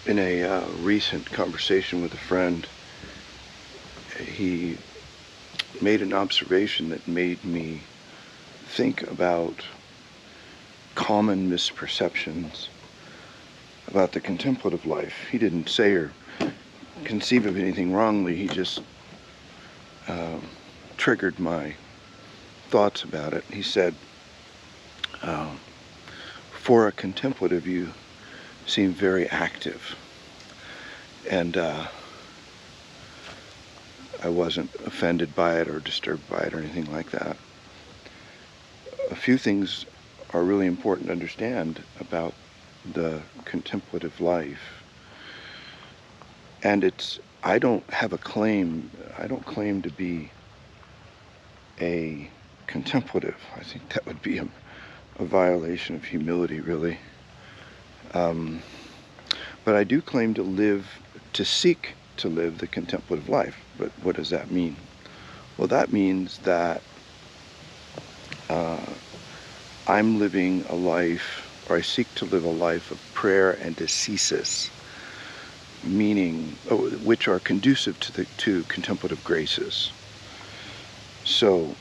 In a recent conversation with a friend, he made an observation that made me think about common misperceptions about the contemplative life. He didn't say or conceive of anything wrongly, he just triggered my thoughts about it. He said, for a contemplative, you seem very active. And I wasn't offended by it or disturbed by it or anything like that. A few things are really important to understand about the contemplative life. And I don't claim to be a contemplative. I think that would be a violation of humility, really. But I do claim to seek to live the contemplative life. But what does that mean? Well, that means that I'm living a life, or I seek to live a life of prayer and ascesis, meaning which are conducive to contemplative graces. So,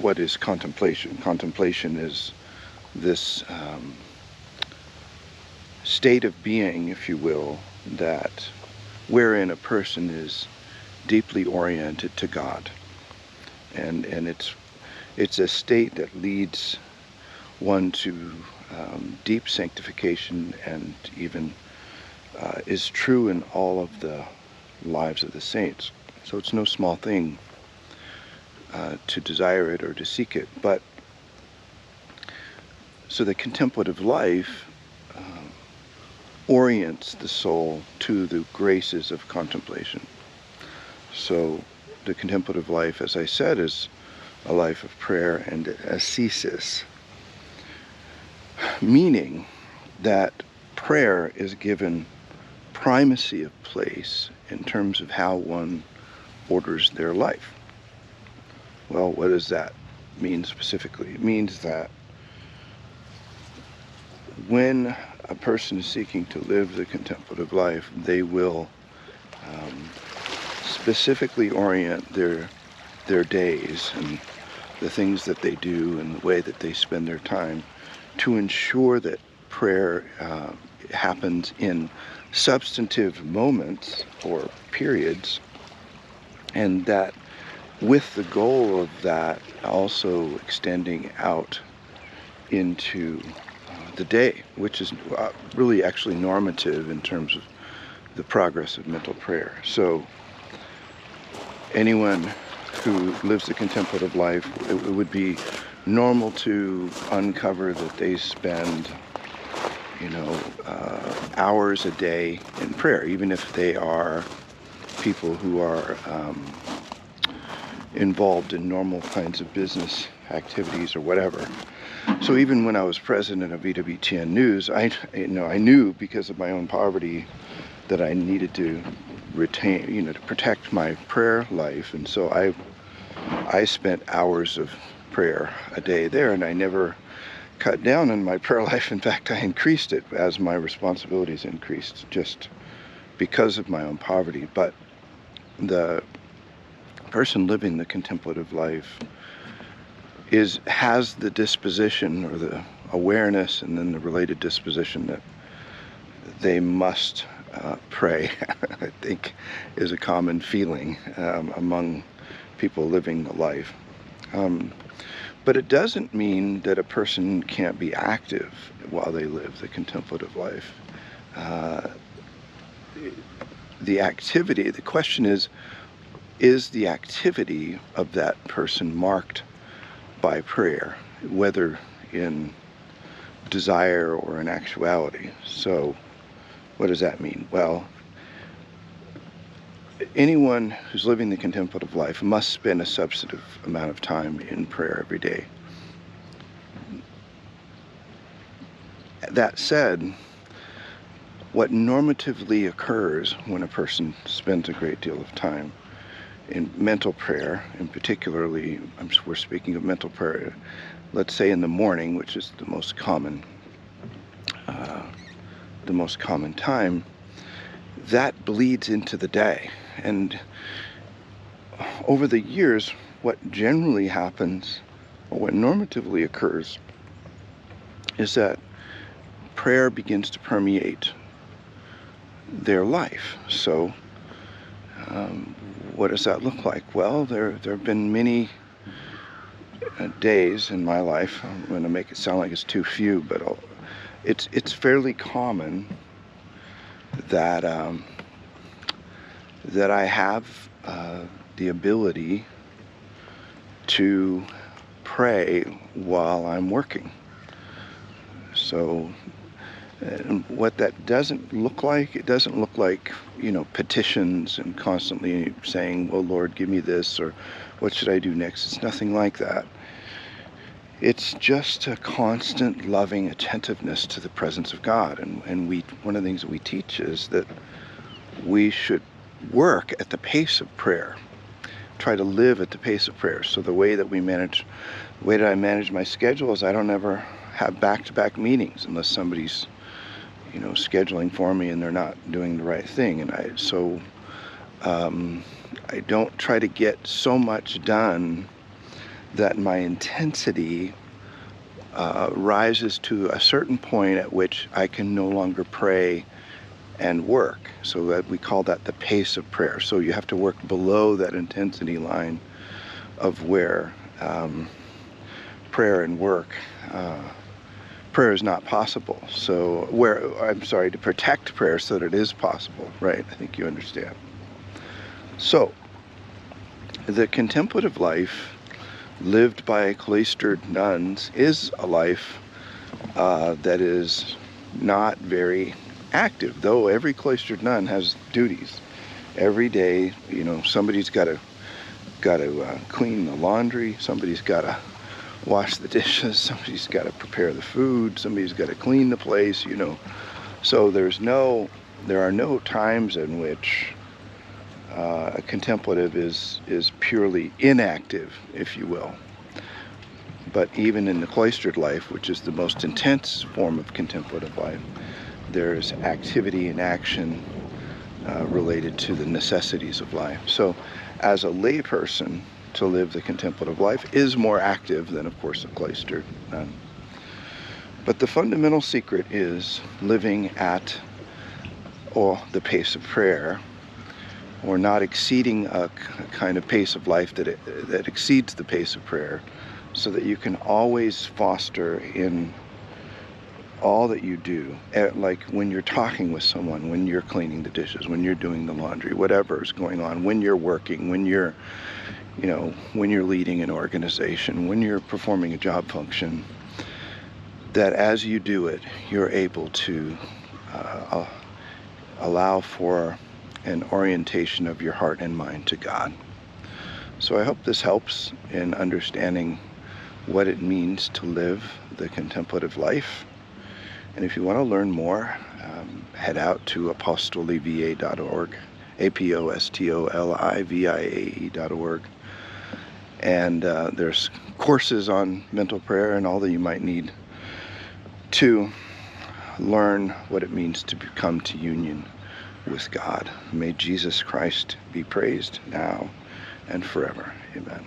what is contemplation? Contemplation is this state of being, if you will, wherein a person is deeply oriented to God, and it's a state that leads one to deep sanctification, and even is true in all of the lives of the saints. So it's no small thing to desire it or to seek it. But so the contemplative life orients the soul to the graces of contemplation. So the contemplative life, as I said, is a life of prayer and ascesis, meaning that prayer is given primacy of place in terms of how one orders their life. Well, what does that mean specifically? It means that when a person is seeking to live the contemplative life, they will specifically orient their days and the things that they do and the way that they spend their time to ensure that prayer happens in substantive moments or periods, and that with the goal of that also extending out into the day, which is really actually normative in terms of the progress of mental prayer. So anyone who lives the contemplative life, it would be normal to uncover that they spend, hours a day in prayer, even if they are people who are involved in normal kinds of business activities or whatever. So even when I was president of EWTN News, I knew because of my own poverty that I needed to retain, to protect my prayer life, and so I spent hours of prayer a day there, and I never cut down on my prayer life. In fact, I increased it as my responsibilities increased, just because of my own poverty. But the person living the contemplative life has the disposition or the awareness and then the related disposition that they must pray. I think is a common feeling among people living the life. But it doesn't mean that a person can't be active while they live the contemplative life. The question is the activity of that person marked by prayer, whether in desire or in actuality? So what does that mean? Well, anyone who's living the contemplative life must spend a substantive amount of time in prayer every day. That said, what normatively occurs when a person spends a great deal of time in mental prayer, and particularly, we're speaking of mental prayer, let's say in the morning, which is the most common the most common time, that bleeds into the day. And over the years, what generally happens, or what normatively occurs, is that prayer begins to permeate their life. So what does that look like? Well, there have been many days in my life. I'm going to make it sound like it's too few, but it's fairly common that that I have the ability to pray while I'm working. So what that doesn't look like, it doesn't look like, petitions and constantly saying, well, Lord, give me this, or what should I do next? It's nothing like that. It's just a constant loving attentiveness to the presence of God. And one of the things that we teach is that we should work at the pace of prayer, try to live at the pace of prayer. So the way that I manage my schedule is I don't ever have back-to-back meetings unless somebody's scheduling for me and they're not doing the right thing. And I don't try to get so much done that my intensity rises to a certain point at which I can no longer pray and work. So that we call that the pace of prayer. So you have to work below that intensity line of where prayer and work, prayer is not possible. So to protect prayer so that it is possible, right? I think you understand. So the contemplative life lived by cloistered nuns is a life that is not very active, though every cloistered nun has duties. Every day, somebody's got to clean the laundry, somebody's got to wash the dishes, somebody's got to prepare the food, somebody's got to clean the place, So there are no times in which a contemplative is purely inactive, if you will. But even in the cloistered life, which is the most intense form of contemplative life, there's activity and action related to the necessities of life. So as a layperson, to live the contemplative life is more active than, of course, a cloistered nun. But the fundamental secret is living at the pace of prayer, or not exceeding a kind of pace of life that exceeds the pace of prayer, so that you can always foster in all that you do, like when you're talking with someone, when you're cleaning the dishes, when you're doing the laundry, whatever is going on, when you're working, when you're leading an organization, when you're performing a job function, that as you do it, you're able to allow for an orientation of your heart and mind to God. So I hope this helps in understanding what it means to live the contemplative life. And if you want to learn more, head out to apostoliviae.org, apostoliviae.org. And there's courses on mental prayer and all that you might need to learn what it means to come to union with God. May Jesus Christ be praised now and forever. Amen.